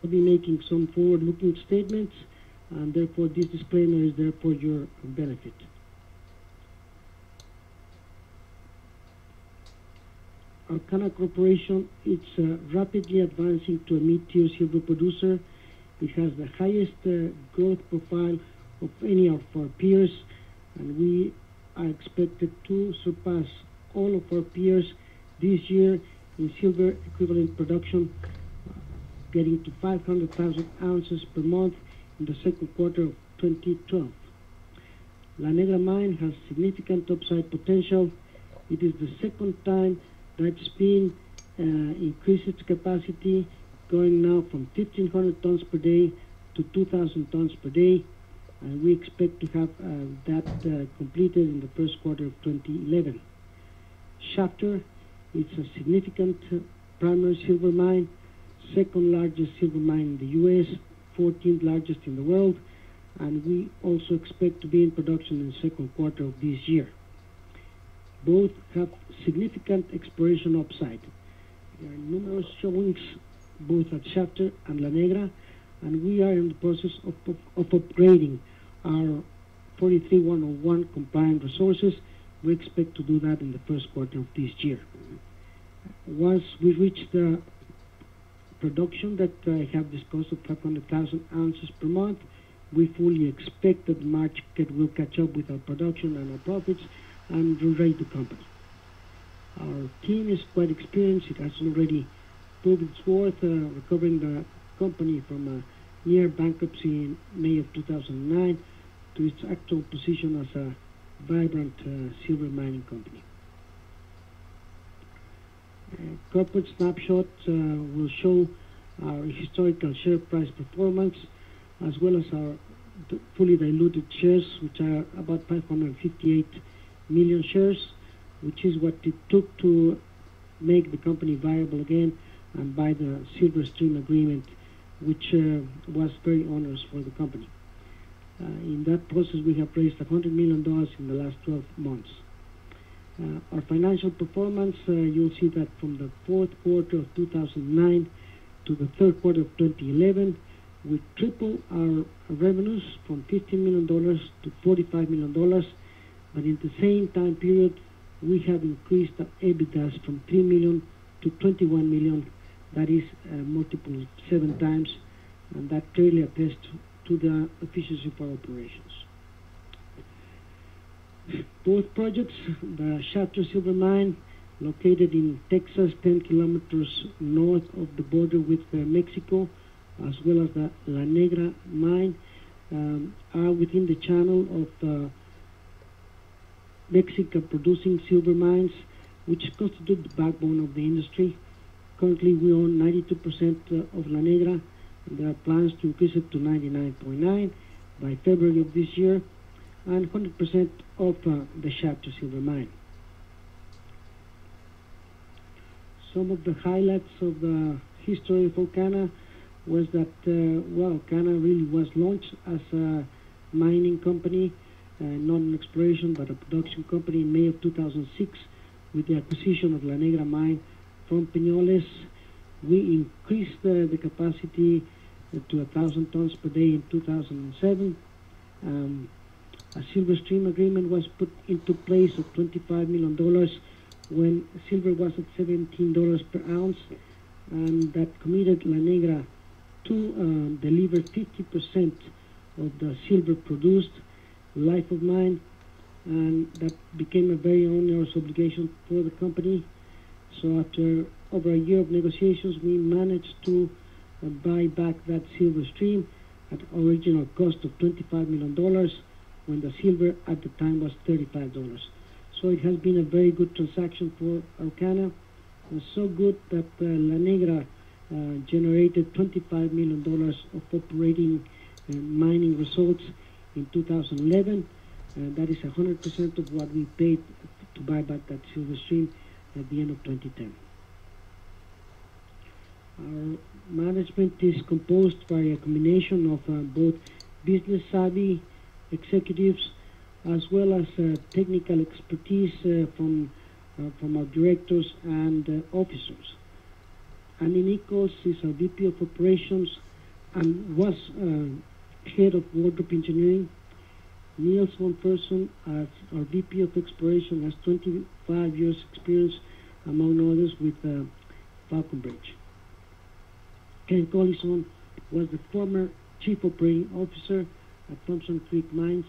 I'll be making some forward-looking statements, and therefore this disclaimer is there for your benefit. Aurcana Corporation is rapidly advancing to a mid-tier silver producer. It has the highest growth profile of any of our peers, and we are expected to surpass all of our peers this year in silver equivalent production, getting to 500,000 ounces per month in the second quarter of 2012. La Negra mine has significant upside potential. It is the second time that it's been increased its capacity, going now from 1,500 tons per day to 2,000 tons per day, and we expect to have that completed in the first quarter of 2011. Shafter, it's a significant primary silver mine, second largest silver mine in the U.S., 14th largest in the world, and we also expect to be in production in the second quarter of this year. Both have significant exploration upside. There are numerous showings both at Shafter and La Negra, and we are in the process of upgrading our 43-101 compliant resources. We expect to do that in the first quarter of this year. Once we reach the production that I have discussed of 500,000 ounces per month, we fully expect that the market will catch up with our production and our profits and re-rate the company. Our team is quite experienced. It has already proved its worth, recovering the company from a near bankruptcy in May of 2009 to its actual position as a vibrant silver mining company. Corporate snapshot will show our historical share price performance, as well as our fully diluted shares, which are about 558 million shares, which is what it took to make the company viable again and buy the Silver Stream agreement, which was very onerous for the company. In that process, we have raised $100 million in the last 12 months. Our financial performance, you'll see that from the fourth quarter of 2009 to the third quarter of 2011, we tripled our revenues from $15 million to $45 million, but in the same time period, we have increased our EBITDAs from $3 million to $21 million. That is multiple 7 times, and that clearly attests to the efficiency of our operations. Both projects, the Shafter Silver Mine, located in Texas, 10 kilometers north of the border with Mexico, as well as the La Negra Mine, are within the channel of Mexico producing silver mines, which constitute the backbone of the industry. Currently, we own 92% of La Negra, and there are plans to increase it to 99.9% by February of this year, and 100% of the Shafter Silver Mine. Some of the highlights of the history of Aurcana was that, Aurcana really was launched as a mining company, not an exploration but a production company in May of 2006 with the acquisition of La Negra Mine from Peñoles. We increased the capacity to 1,000 tons per day in 2007. A Silver Stream agreement was put into place of $25 million when silver was at $17 per ounce, and that committed La Negra to deliver 50% of the silver produced life of mine, and that became a very onerous obligation for the company. So after over a year of negotiations, we managed to buy back that Silver Stream at original cost of $25 million when the silver at the time was $35. So it has been a very good transaction for Aurcana, and so good that La Negra generated $25 million of operating mining results in 2011. That is 100% of what we paid to buy back that Silver Stream at the end of 2010. Our management is composed by a combination of both business savvy executives as well as technical expertise from our directors and officers. Andy Nichols is our VP of Operations, and was head of wardrobe engineering. Niels von Persson, as our VP of Exploration, has 25 years experience, among others, with Falconbridge. Ken Collison was the former Chief Operating Officer at Thompson Creek Mines.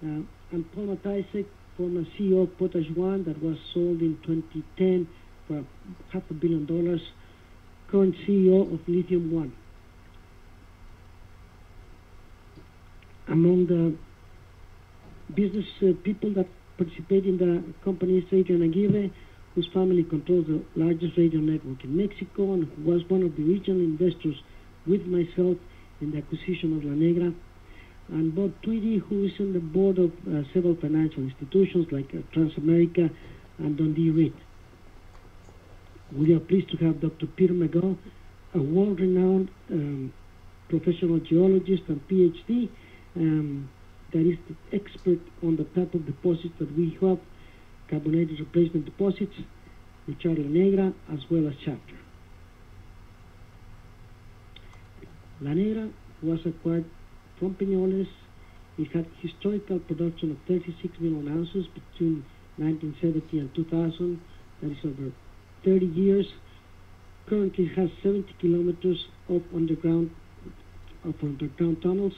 And Paul Matisek, former CEO of Potash One, that was sold in 2010 for $500 million, current CEO of Lithium One. Among the business people that participate in the company is Adrian Aguirre, whose family controls the largest radio network in Mexico and who was one of the regional investors with myself in the acquisition of La Negra, and Bob Tweedy, who is on the board of several financial institutions like Transamerica and Dundee Reed. We are pleased to have Dr. Peter McGaugh, a world-renowned professional geologist and PhD, that is the expert on the type of deposits that we have, carbonated replacement deposits, which are La Negra as well as Shafter. La Negra was acquired from Peñoles. It had historical production of 36 million ounces between 1970 and 2000. That is over 30 years. Currently has 70 kilometers of underground tunnels,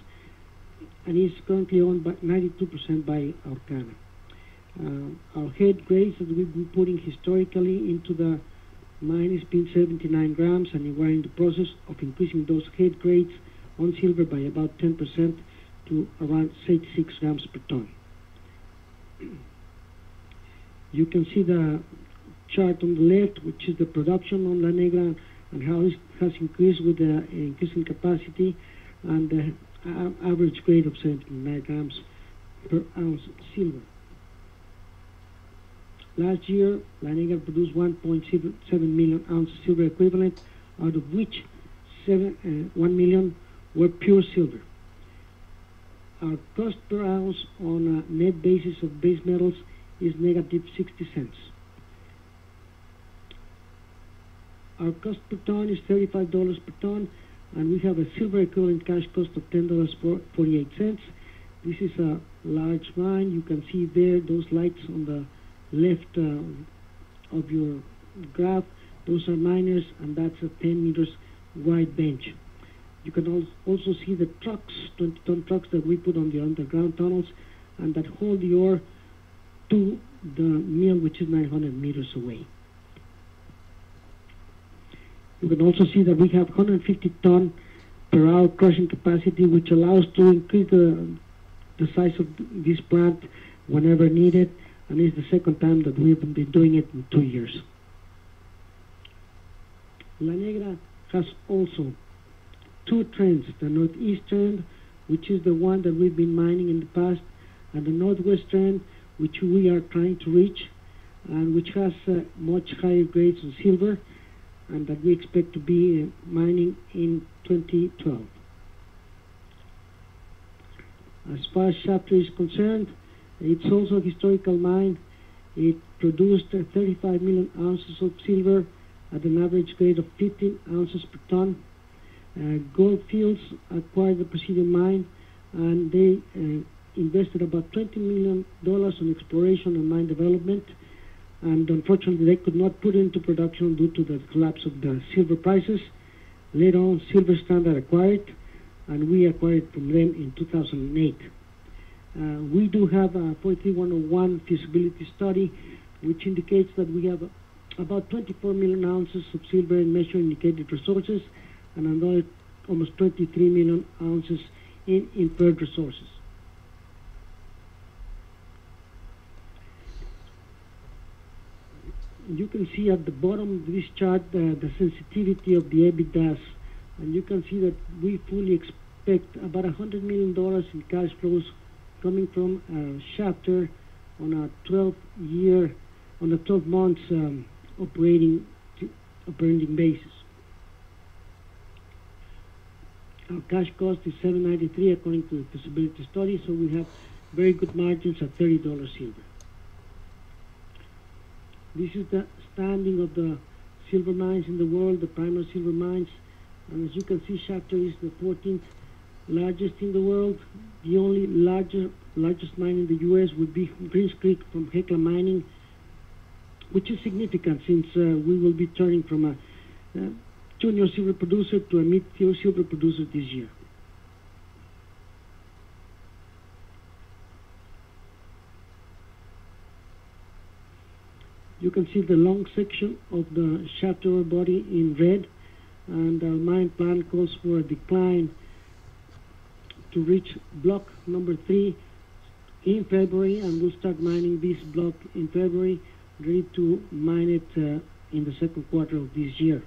and is currently owned by 92% by Aurcana. Our head grades that we've been putting historically into the mine has been 79 grams, and we're in the process of increasing those head grades on silver by about 10% to around 86 grams per ton. You can see the chart on the left, which is the production on La Negra and how it has increased with the increasing capacity and the average grade of 79 grams per ounce silver. Last year, La Negra produced 1.7 million ounces silver equivalent, out of which 1 million were pure silver. Our cost per ounce on a net basis of base metals is negative 60 cents. Our cost per ton is $35 per ton, and we have a silver equivalent cash cost of $10.48. This is a large mine. You can see there those lights on the left of your graph. Those are miners, and that's a 10 meters wide bench. You can also see the trucks, 20-ton trucks that we put on the underground tunnels and that hold the ore to the mill, which is 900 meters away. You can also see that we have 150 ton per hour crushing capacity, which allows to increase the size of this plant whenever needed, and it's the second time that we've been doing it in 2 years. La Negra has also two trends, the northeast trend, which is the one that we've been mining in the past, and the northwest trend, which we are trying to reach, and which has much higher grades of silver, and that we expect to be mining in 2012. As far as Shafter is concerned, it's also a historical mine. It produced 35 million ounces of silver at an average grade of 15 ounces per ton. Goldfields acquired the Presidio mine, and they invested about $20 million on exploration and mine development, and unfortunately they could not put it into production due to the collapse of the silver prices. Later on, Silver Standard acquired, and we acquired from them in 2008. We do have a 43101 feasibility study, which indicates that we have about 24 million ounces of silver in measured indicated resources, and another almost 23 million ounces in inferred resources. You can see at the bottom of this chart the sensitivity of the EBITDAs, and you can see that we fully expect about $100 million in cash flows coming from Shafter on a 12 months operating basis. Our cash cost is $7.93 according to the feasibility study, so we have very good margins at $30 silver. This is the standing of the silver mines in the world, the primary silver mines. And as you can see, Shatter is the 14th largest in the world. The only largest mine in the U.S. would be Greens Creek from Hecla Mining, which is significant since we will be turning from a junior silver producer to a mid-tier silver producer this year. You can see the long section of the shaft ore body in red, and our mine plan calls for a decline to reach block number 3 in February, and we'll start mining this block in February, ready to mine it in the second quarter of this year.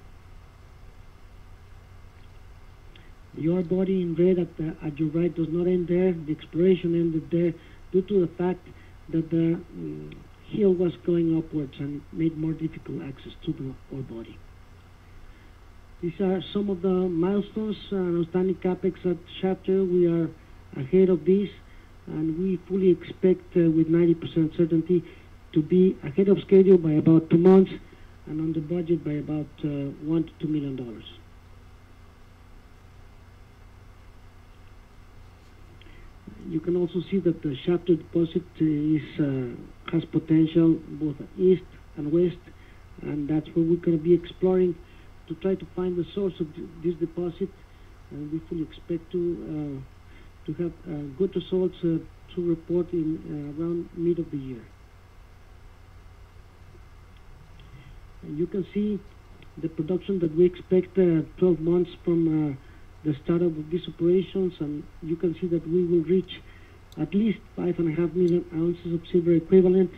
The ore body in red at your right does not end there. The exploration ended there due to the fact that the hill was going upwards and made more difficult access to the ore body. These are some of the milestones and outstanding capex at Shatter. We are ahead of this, and we fully expect with 90% certainty to be ahead of schedule by about 2 months and on the budget by about $1 to $2 million. You can also see that the Shatter deposit has potential both east and west, and that's where we're going to be exploring to try to find the source of this deposit, and we fully expect to have good results to report in around mid of the year. And you can see the production that we expect 12 months from the startup of these operations, and you can see that we will reach at least 5.5 million ounces of silver equivalent,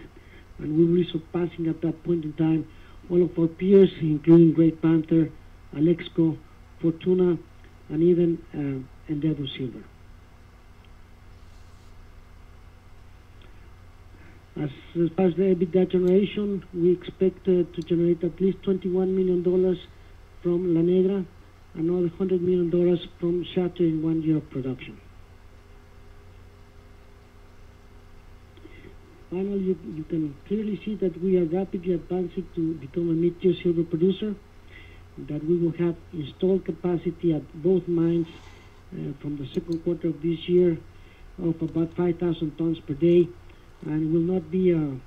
and we will be surpassing at that point in time all of our peers, including Great Panther, Alexco, Fortuna, and even Endeavor Silver. As far as the EBITDA generation, we expect to generate at least $21 million from La Negra, another $100 million from Shatter in 1 year of production. Finally, you can clearly see that we are rapidly advancing to become a mid-tier silver producer, that we will have installed capacity at both mines from the second quarter of this year of about 5,000 tons per day, and will not be a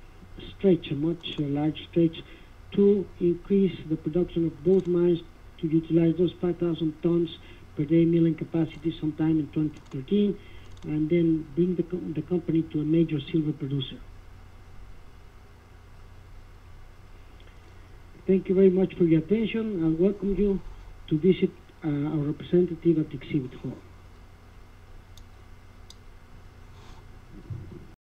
much large stretch to increase the production of both mines to utilize those 5,000 tons per day milling capacity sometime in 2013, and then bring the company to a major silver producer. Thank you very much for your attention. I welcome you to visit our representative at the exhibit hall.